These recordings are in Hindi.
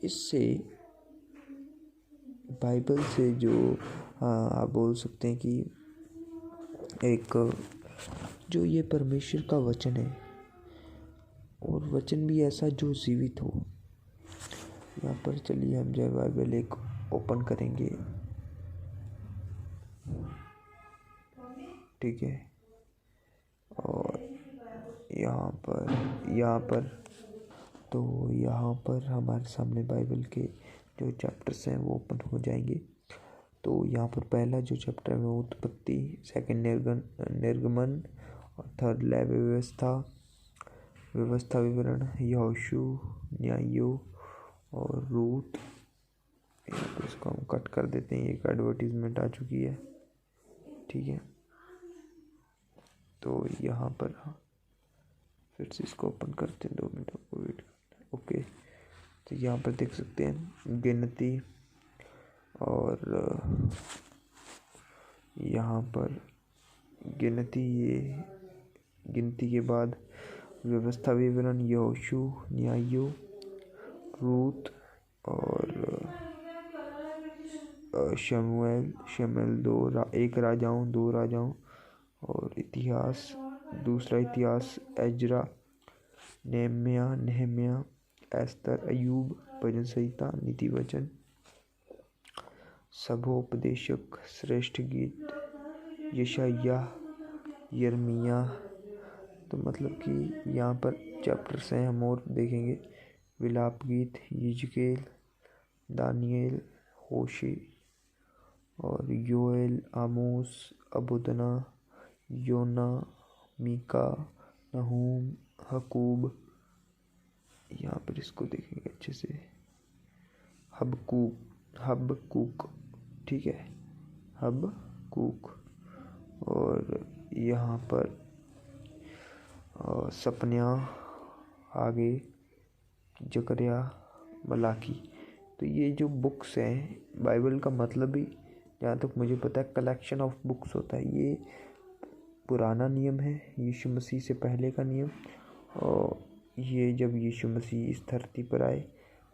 इससे बाइबल से जो आप बोल सकते हैं कि एक जो ये परमेश्वर का वचन है, और वचन भी ऐसा जो जीवित हो। यहाँ पर चलिए हम जो बाइबल एक ओपन करेंगे, ठीक है। और यहाँ पर हमारे सामने बाइबल के जो चैप्टर्स हैं वो ओपन हो जाएंगे। तो यहाँ पर पहला जो चैप्टर है वो उत्पत्ति, सेकंड निर्गमन, और थर्ड लय व्यवस्था विवरण, यहोशू, न्यायों और रूत। तो इसको हम कट कर देते हैं, एक एडवर्टीजमेंट आ चुकी है, ठीक है। तो यहाँ पर फिर से इसको ओपन करते हैं, 2 मिनट को वेट करना है, ओके। तो यहाँ पर देख सकते हैं गिनती, और यहाँ पर गिनती के बाद व्यवस्था विवरण, यहोशू, न्यायों, रूत और शमूएल, एक राजाओं, 2 राजाओं, और इतिहास, दूसरा इतिहास, एजरा, नेहम्याह, एस्तर, अय्यूब, भजन संहिता, नीति वचन, सभोपदेशक, श्रेष्ठ गीत, यशायाह, यिर्मयाह। तो मतलब कि यहाँ पर चैप्टर्स हैं, हम और देखेंगे। विलाप गीत, यिजकेल, दानिएल, होशे और योएल, आमोस, अबुदना, योना, मीका, नहूम, हकूब। यहाँ पर इसको देखेंगे अच्छे से, हबकूक, ठीक है, हबकूक। और यहाँ पर सपन्या, आगे जकरिया, मलाकी। तो ये जो बुक्स हैं, बाइबल का मतलब ही जहाँ तक मुझे पता है कलेक्शन ऑफ बुक्स होता है। ये पुराना नियम है, यीशु मसीह से पहले का नियम। और ये जब यीशु मसीह इस धरती पर आए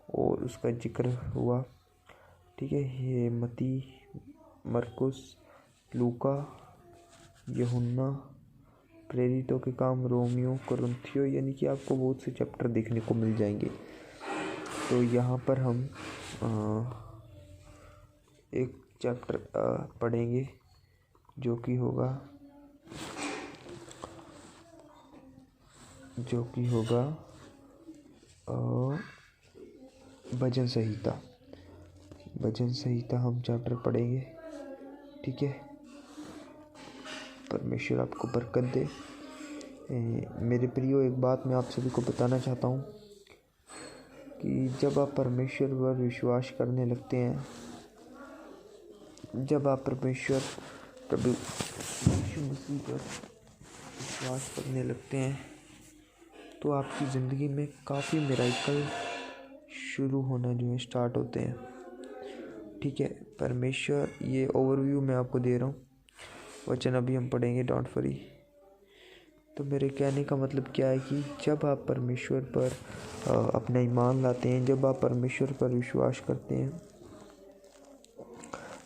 और उसका जिक्र हुआ, ठीक है। ये मती, मरकुस, लूका, यूहन्ना, प्रेरितों के काम, रोमियो, कुरिन्थियों, यानी कि आपको बहुत से चैप्टर देखने को मिल जाएंगे। तो यहाँ पर हम एक चैप्टर पढ़ेंगे जो कि होगा भजन संहिता हम चैप्टर पढ़ेंगे, ठीक है। परमेश्वर आपको बरकत दे। मेरे प्रियो, एक बात मैं आप सभी को बताना चाहता हूँ कि जब आप परमेश्वर पर विश्वास करने लगते हैं, जब आप परमेश्वर प्रभु यीशु मसीह पर विश्वास करने लगते हैं, तो आपकी ज़िंदगी में काफ़ी मिरेकल शुरू होना जो है स्टार्ट होते हैं, ठीक है। परमेश्वर, ये ओवरव्यू मैं आपको दे रहा हूँ। वचन अभी हम पढ़ेंगे, डोंट वरी। तो मेरे कहने का मतलब क्या है कि जब आप परमेश्वर पर अपना ईमान लाते हैं, जब आप परमेश्वर पर विश्वास करते हैं,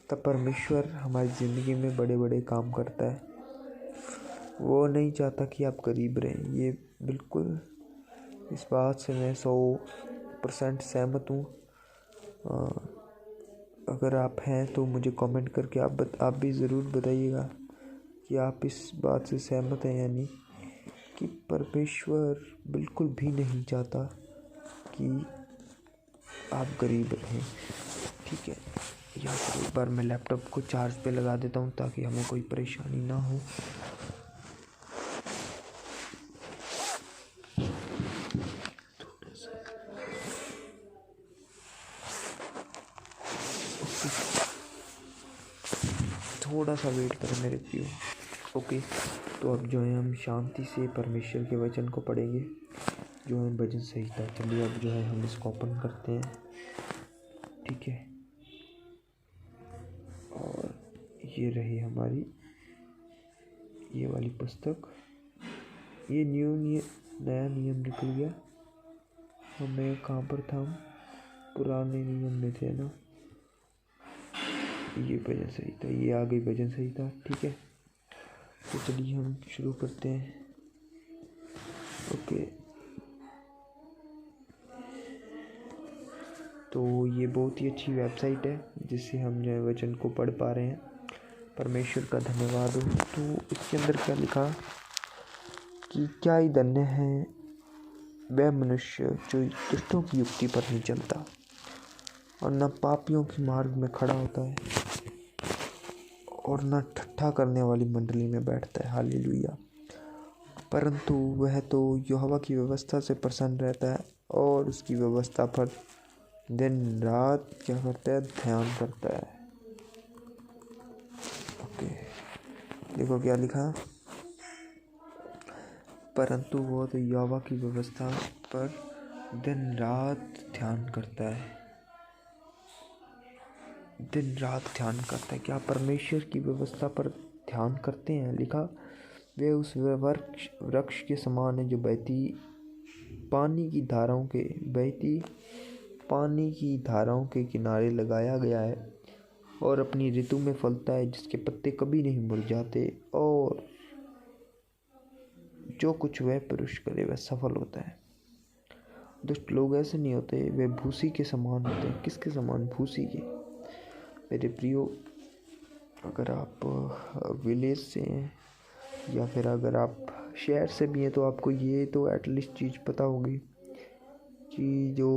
तब परमेश्वर हमारी ज़िंदगी में बड़े बड़े काम करता है। वो नहीं चाहता कि आप गरीब रहें। ये बिल्कुल, इस बात से मैं 100% सहमत हूँ। अगर आप हैं तो मुझे कमेंट करके आप भी ज़रूर बताइएगा कि आप इस बात से सहमत हैं, यानी कि परमेश्वर बिल्कुल भी नहीं चाहता कि आप गरीब रहें, ठीक है। या फिर एक बार मैं लैपटॉप को चार्ज पे लगा देता हूँ ताकि हमें कोई परेशानी ना हो। थोड़ा सा वेट करें मेरे प्रियो, ओके। तो अब जो है हम शांति से परमेश्वर के वचन को पढ़ेंगे, जो है भजन संहिता। चलिए अब जो है हम इसको ओपन करते हैं, ठीक है। और ये रही हमारी ये वाली पुस्तक। ये नया नियम निकल गया। हमें कहाँ पर था, पुराने नियम में थे ना, ये भजन सही था, ये आगे भजन सही था। ठीक है, तो चलिए हम शुरू करते हैं। ओके, तो ये बहुत ही अच्छी वेबसाइट है जिससे हम जो है वचन को पढ़ पा रहे हैं। परमेश्वर का धन्यवाद हो। तो इसके अंदर क्या लिखा कि क्या ही धन्य है वह मनुष्य जो दुष्टों की युक्ति पर नहीं चलता और न पापियों के मार्ग में खड़ा होता है और न ठट्ठा करने वाली मंडली में बैठता है। हालेलुया। परंतु वह तो यहोवा की व्यवस्था से प्रसन्न रहता है और उसकी व्यवस्था पर दिन रात क्या करता है, ध्यान करता है। ओके, देखो क्या लिखा, परंतु वो तो यहोवा की व्यवस्था पर दिन रात ध्यान करता है। दिन रात ध्यान करता है। क्या परमेश्वर की व्यवस्था पर ध्यान करते हैं? लिखा, वे उस वृक्ष के समान है जो बहती पानी की धाराओं के किनारे लगाया गया है और अपनी ऋतु में फलता है, जिसके पत्ते कभी नहीं मुरझाते और जो कुछ वह पुरुष करे वह सफल होता है। दुष्ट लोग ऐसे नहीं होते, वे भूसी के समान होते हैं। किसके समान? भूसी के। मेरे प्रियो, अगर आप विलेज से हैं या फिर अगर आप शहर से भी हैं तो आपको ये तो एटलीस्ट चीज़ पता होगी कि जो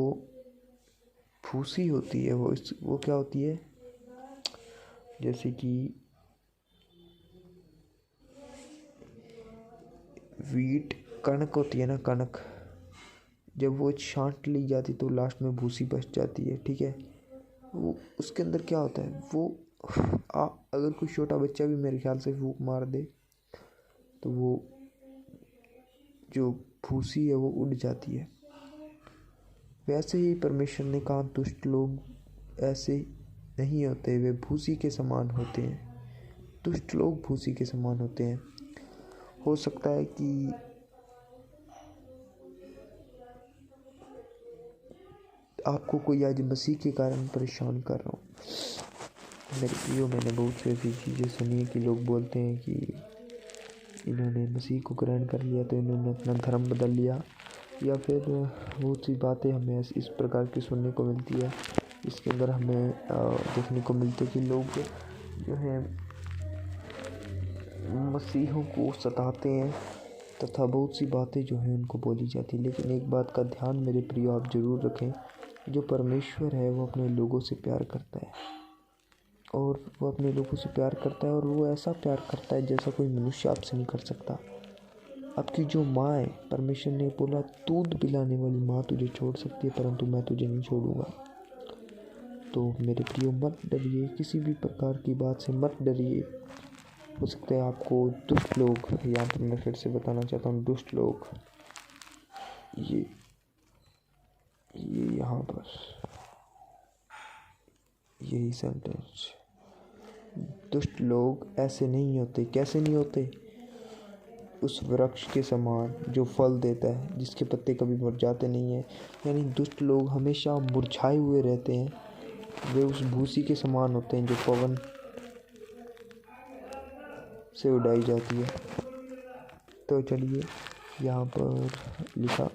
भूसी होती है वो क्या होती है। जैसे कि वीट कणक होती है ना, कणक जब वो छांट ली जाती तो लास्ट में भूसी बच जाती है। ठीक है, वो उसके अंदर क्या होता है, वो अगर कोई छोटा बच्चा भी मेरे ख्याल से फूंक मार दे तो वो जो भूसी है वो उड़ जाती है। वैसे ही परमेश्वर ने कहा दुष्ट लोग ऐसे नहीं होते, वे भूसी के समान होते हैं। दुष्ट लोग भूसी के समान होते हैं। हो सकता है कि आपको कोई आज मसीह के कारण परेशान कर रहा हूँ। मेरे प्रियो, मैंने बहुत सी ऐसी चीज़ें सुनी है कि लोग बोलते हैं कि इन्होंने मसीह को ग्रहण कर लिया तो इन्होंने अपना धर्म बदल लिया, या फिर बहुत सी बातें हमें इस प्रकार की सुनने को मिलती है। इसके अंदर हमें देखने को मिलते कि लोग जो है मसीहों को सताते हैं तथा बहुत सी बातें जो हैं उनको बोली जाती है। लेकिन एक बात का ध्यान मेरे प्रिय आप ज़रूर रखें, जो परमेश्वर है वो अपने लोगों से प्यार करता है और वो अपने लोगों से प्यार करता है और वो ऐसा प्यार करता है जैसा कोई मनुष्य आपसे नहीं कर सकता। आपकी जो माँ है, परमेश्वर ने बोला दूध पिलाने वाली माँ तुझे छोड़ सकती है परंतु मैं तुझे नहीं छोड़ूंगा। तो मेरे प्रियो, मत डरिए, किसी भी प्रकार की बात से मत डरिए। हो सकता है आपको दुष्ट लोग, यहाँ पर मैं फिर से बताना चाहता हूँ, दुष्ट लोग ये यहाँ पर यही सेंटेंस, दुष्ट लोग ऐसे नहीं होते। कैसे नहीं होते? उस वृक्ष के समान जो फल देता है, जिसके पत्ते कभी मुरझाते नहीं हैं। यानी दुष्ट लोग हमेशा मुरझाए हुए रहते हैं। वे उस भूसी के समान होते हैं जो पवन से उड़ाई जाती है। तो चलिए, यहाँ पर लिखा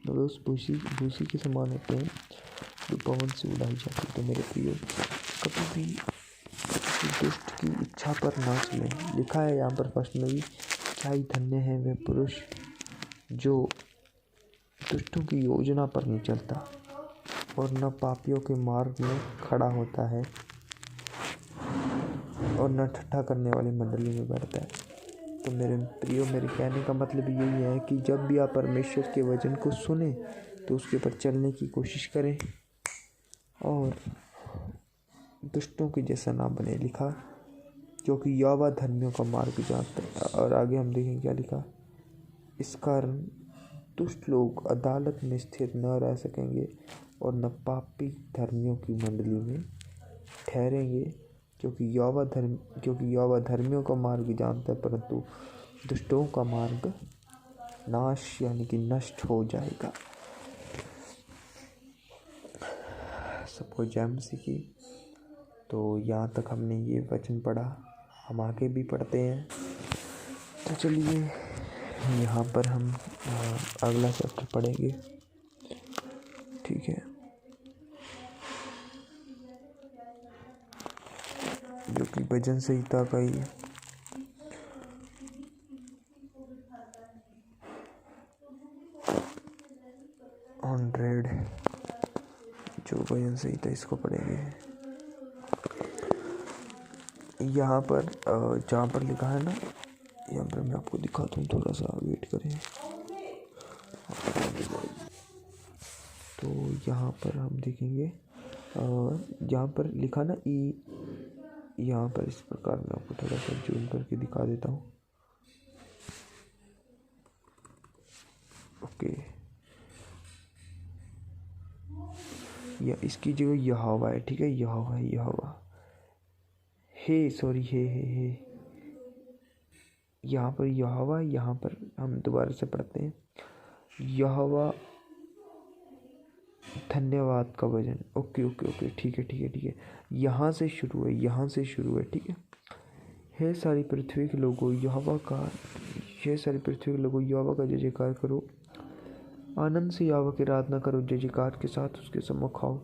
वे उस भूसी के समान होते हैं जो पवन से उड़ाई जाती है। तो मेरे प्रियो, कभी भी किसी दुष्ट की इच्छा पर ना चलें। लिखा है यहाँ पर फर्स्ट में भी, क्या ही धन्य है वह पुरुष जो दुष्टों की योजना पर नहीं चलता और न पापियों के मार्ग में खड़ा होता है और न ठट्ठा करने वाली मंडली में बैठता है। तो मेरे प्रियो, मेरे कहने का मतलब यही है कि जब भी आप परमेश्वर के वचन को सुने तो उसके ऊपर चलने की कोशिश करें और दुष्टों के जैसा ना बने। लिखा, क्योंकि यहोवा धर्मियों का मार्ग जानता है। और आगे हम देखें क्या लिखा, इस कारण दुष्ट लोग अदालत में स्थिर न रह सकेंगे और न पापी धर्मियों की मंडली में ठहरेंगे, क्योंकि यहोवा धर्मियों का मार्ग जानता है परंतु दुष्टों का मार्ग नाश यानी कि नष्ट हो जाएगा। सबको जय मसीह की। तो यहाँ तक हमने ये वचन पढ़ा, हम आगे भी पढ़ते हैं। तो चलिए यहाँ पर हम अगला चैप्टर पढ़ेंगे, ठीक है, जो कि भजन संहिता का ही 100 जो भजन संहिता, इसको पढ़ेंगे। यहाँ पर जहाँ पर लिखा है ना, यहाँ पर मैं आपको दिखाता हूँ, थोड़ा सा वेट करें। तो यहाँ पर हम देखेंगे यहाँ पर लिखा ना यहाँ पर इस प्रकार मैं आपको थोड़ा सा जूम करके दिखा देता हूँ। ओके, या इसकी जगह यहोवा है, ठीक है, यहोवा है, यहोवा हे, सॉरी हे यहाँ पर यहोवा, यहाँ पर हम दोबारा से पढ़ते हैं, यहोवा धन्यवाद का भजन। ओके, ठीक है, यहाँ से शुरू है, ठीक है। हे सारी पृथ्वी के लोगों यहोवा का जय जयकार करो, आनंद से यहोवा की आराधना करो, जय जयकार के साथ उसके सम्मुख आओ।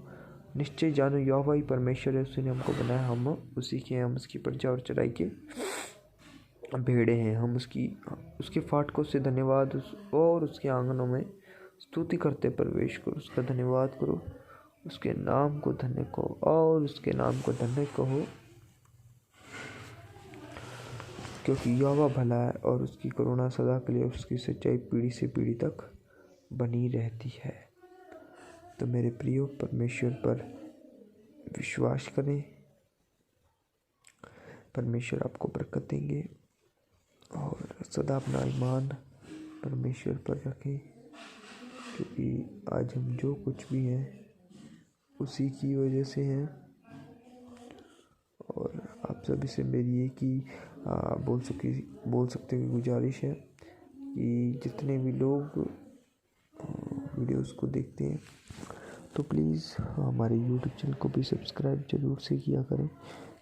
निश्चय जानो यहोवा ही परमेश्वर है, उसने हमको बनाया, हम उसी के हैं, हम उसकी प्रजा और चराई के भेड़े हैं। हम उसके फाटकों से धन्यवाद और उसके आंगनों में स्तुति करते प्रवेश करो। उसका धन्यवाद करो, उसके नाम को धन्य कहो और उसके नाम को धन्य कहो, क्योंकि यहोवा भला है और उसकी करुणा सदा के लिए, उसकी सच्चाई पीढ़ी से पीढ़ी तक बनी रहती है। तो मेरे प्रियो, परमेश्वर पर विश्वास करें, परमेश्वर आपको बरकत देंगे, और सदा अपना ईमान परमेश्वर पर रखें, क्योंकि आज हम जो कुछ भी हैं उसी की वजह से हैं। और आप सभी से मेरी एक ही बोल सकते हुए गुजारिश है कि जितने भी लोग वीडियोस को देखते हैं तो प्लीज़ हमारे YouTube चैनल को भी सब्सक्राइब ज़रूर से किया करें,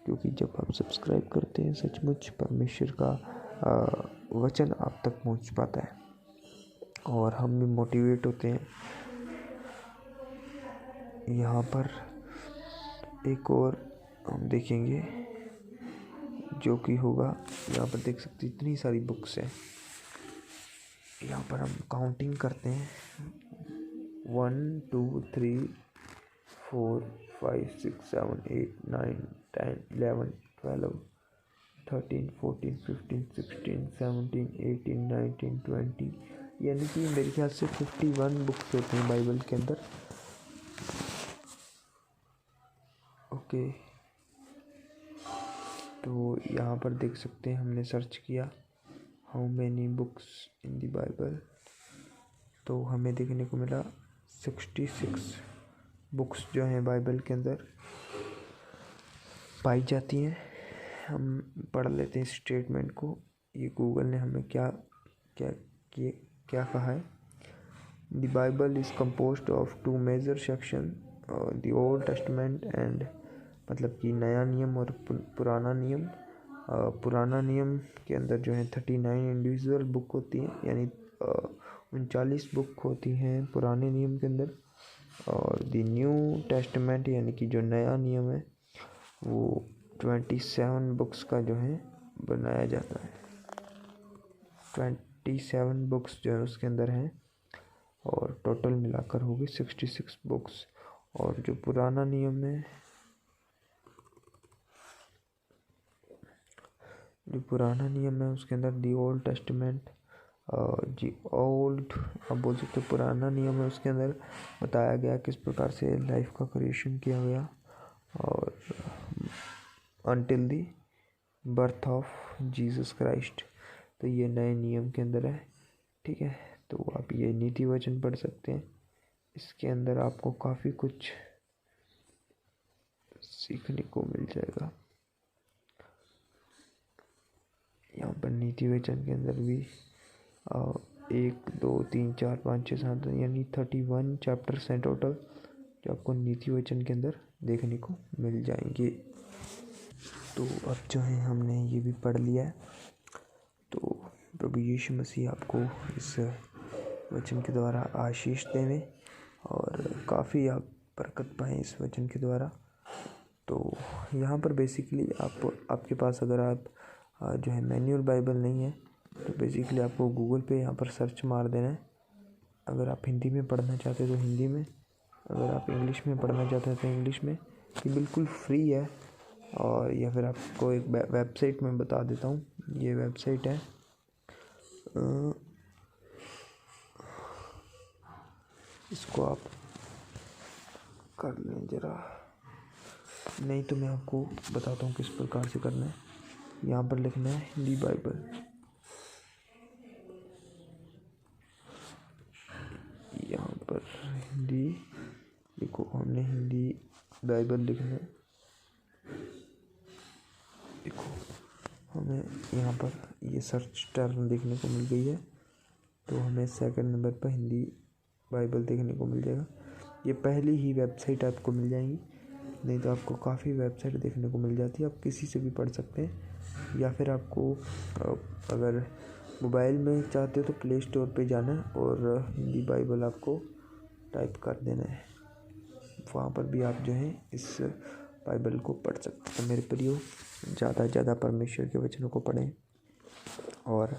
क्योंकि जब आप सब्सक्राइब करते हैं सचमुच परमेश्वर का वचन आप तक पहुंच पाता है और हम भी मोटिवेट होते हैं। यहाँ पर एक और हम देखेंगे जो कि होगा, यहाँ पर देख सकते इतनी सारी बुक्स हैं। यहाँ पर हम काउंटिंग करते हैं 1 2 3 4 5 6 7 8 9 10 11 12 13 14 15 16 17 18 19 20, यानी कि मेरे ख्याल से 51 बुक्स होते हैं बाइबल के अंदर। ओके, तो यहाँ पर देख सकते हैं हमने सर्च किया how many books in the Bible, तो हमें देखने को मिला 66 बुक्स जो हैं बाइबल के अंदर पाई जाती हैं। हम पढ़ लेते हैं स्टेटमेंट को, ये गूगल ने हमें क्या कहा है। The Bible is composed of 2 major section, the Old Testament and, मतलब कि नया नियम और पुराना नियम। पुराना नियम के अंदर जो है 39 इंडिविजुअल बुक होती हैं, यानी 39 बुक होती हैं पुराने नियम के अंदर। और द न्यू टेस्टामेंट यानी कि जो नया नियम है वो 27 बुक्स का जो है बनाया जाता है। 27 बुक्स जो है उसके अंदर हैं, और टोटल मिलाकर होगी 66 बुक्स। और जो पुराना नियम है, उसके अंदर दी ओल्ड टेस्टामेंट, आप बोल सकते हो पुराना नियम है, उसके अंदर बताया गया किस प्रकार से लाइफ का क्रिएशन किया गया, और until the birth of Jesus Christ. तो ये नए नियम के अंदर है, ठीक है। तो आप ये नीति वचन पढ़ सकते हैं, इसके अंदर आपको काफ़ी कुछ सीखने को मिल जाएगा। यहाँ पर नीति वचन के अंदर भी 1 2 3 4 5 6 7 यानी 31 चैप्टर्स हैं टोटल। जो आपको नीति वचन के अंदर देखने को मिल जाएंगे। तो अब जो है हमने ये भी पढ़ लिया है। तो प्रभु यीशु मसीह आपको इस वचन के द्वारा आशीष देवे और काफ़ी आप बरकत पाएँ इस वचन के द्वारा। तो यहाँ पर बेसिकली आपके पास अगर आप जो है मैनुअल बाइबल नहीं है तो बेसिकली आपको गूगल पे यहाँ पर सर्च मार देना है। अगर आप हिंदी में पढ़ना चाहते हो तो हिंदी में, अगर आप इंग्लिश में पढ़ना चाहते हो तो इंग्लिश में। ये बिल्कुल फ्री है। और या फिर आपको एक वेबसाइट में बता देता हूँ। ये वेबसाइट है इसको आप कर लें ज़रा, नहीं तो मैं आपको बताता हूँ किस प्रकार से करना है। यहाँ पर लिखना है हिंदी बाइबल। यहाँ पर हिंदी देखो, हमने हिंदी बाइबल लिखना है। देखो हमें यहाँ पर ये सर्च टर्म देखने को मिल गई है। तो हमें सेकंड नंबर पर हिंदी बाइबल देखने को मिल जाएगा। ये पहली ही वेबसाइट आपको मिल जाएंगी, नहीं तो आपको काफ़ी वेबसाइट देखने को मिल जाती है। आप किसी से भी पढ़ सकते हैं, या फिर आपको अगर मोबाइल में चाहते हो तो प्ले स्टोर पे जाना है और हिंदी बाइबल आपको टाइप कर देना है। वहाँ पर भी आप जो है इस बाइबल को पढ़ सकते हैं। मेरे प्रियो, ज़्यादा से ज़्यादा परमेश्वर के वचनों को पढ़ें और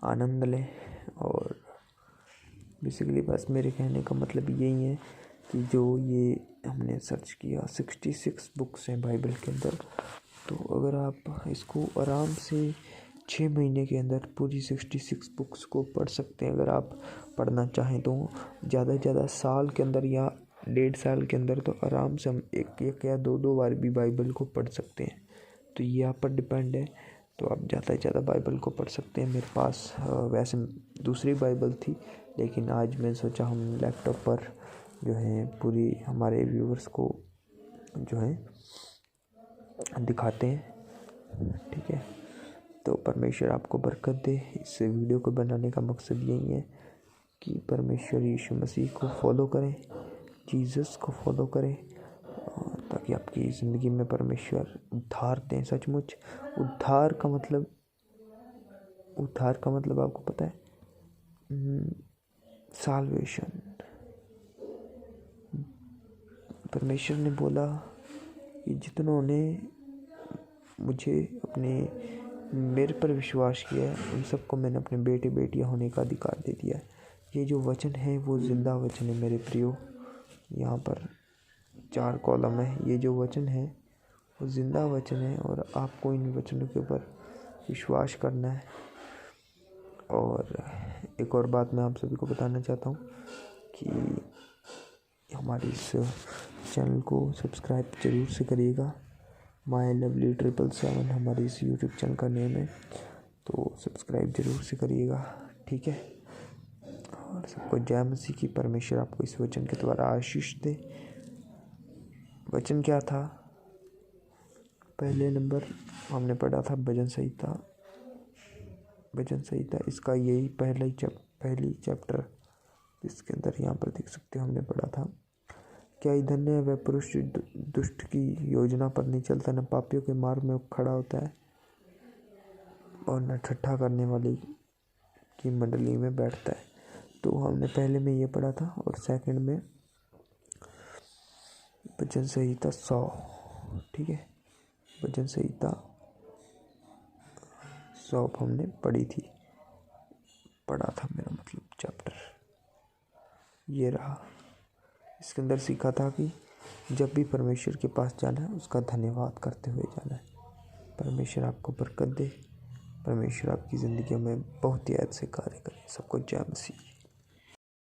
आनंद लें। और बेसिकली बस मेरे कहने का मतलब यही है कि जो ये हमने सर्च किया 66 बुक्स हैं बाइबल के अंदर। तो अगर आप इसको आराम से 6 महीने के अंदर पूरी 66 बुक्स को पढ़ सकते हैं। अगर आप पढ़ना चाहें तो ज़्यादा से ज़्यादा साल के अंदर या 1.5 साल के अंदर तो आराम से हम एक या दो बार भी बाइबल को पढ़ सकते हैं। तो ये आप पर डिपेंड है। तो आप ज़्यादा से ज़्यादा बाइबल को पढ़ सकते हैं। मेरे पास वैसे दूसरी बाइबल थी, लेकिन आज मैं सोचा हम लैपटॉप पर जो है पूरी हमारे व्यूअर्स को जो है दिखाते हैं। ठीक है, तो परमेश्वर आपको बरकत दे। इस वीडियो को बनाने का मकसद यही है कि परमेश्वर यीशु मसीह को फॉलो करें, जीसस को फॉलो करें, ताकि आपकी ज़िंदगी में परमेश्वर उद्धार दें। सचमुच उद्धार का मतलब आपको पता है? साल्वेशन। परमेश्वर ने बोला कि जितनों ने मेरे पर विश्वास किया है उन सबको मैंने अपने बेटे बेटियां होने का अधिकार दे दिया है। ये जो वचन है वो जिंदा वचन है मेरे प्रियो। यहाँ पर 4 कॉलम है। ये जो वचन है वो जिंदा वचन है और आपको इन वचनों के ऊपर विश्वास करना है। और एक और बात मैं आप सभी को बताना चाहता हूँ कि हमारी इस चैनल को सब्सक्राइब जरूर से करिएगा। माय लवली 777 हमारी इस यूट्यूब चैनल का नेम है, तो सब्सक्राइब जरूर से करिएगा। ठीक है, और सबको जय मसीह की। परमेश्वर आपको इस वचन के द्वारा आशीष दे। वचन क्या था? पहले नंबर हमने पढ़ा था भजन संहिता। इसका यही पहली चैप्टर जिसके अंदर यहाँ पर देख सकते हो हमने पढ़ा था, क्या ही धन्य है वह पुरुष दुष्ट की योजना पर नहीं चलता, न पापियों के मार्ग में खड़ा होता है और न ठट्ठा करने वाली की मंडली में बैठता है। तो हमने पहले में ये पढ़ा था और सेकंड में भजन संहिता 100। ठीक है, भजन संहिता 100 हमने पढ़ा था मेरा मतलब चैप्टर ये रहा। इसके अंदर सीखा था कि जब भी परमेश्वर के पास जाना है उसका धन्यवाद करते हुए जाना है। परमेश्वर आपको बरकत दे। परमेश्वर आपकी ज़िंदगी में बहुत ही ऐसे कार्य करे। सबको जय मसीह।